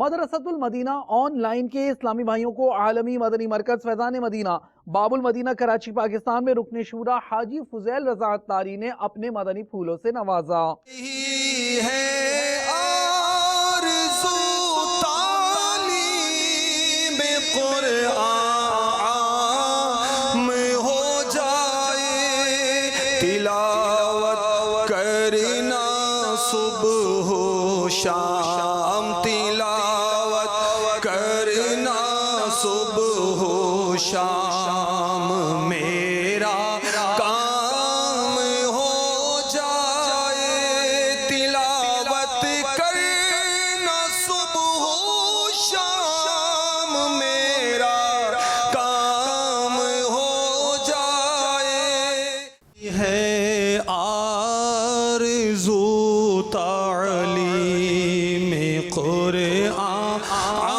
مدرسۃ المدینہ on line کے اسلامی بھائیوں کو عالمی مدنی مرکز فیضان مدینہ باب المدینہ کراچی پاکستان میں رکن شورا حاجی فضیل رضا اتاری نے اپنے مدنی پھولوں سے نوازا۔ شام تلاوت کرنا صبح و شام، میرا کام ہو جائے تلاوت کرنا صبح و شام، میرا کام ہو جائے ہے آرزو تعلیم قرآن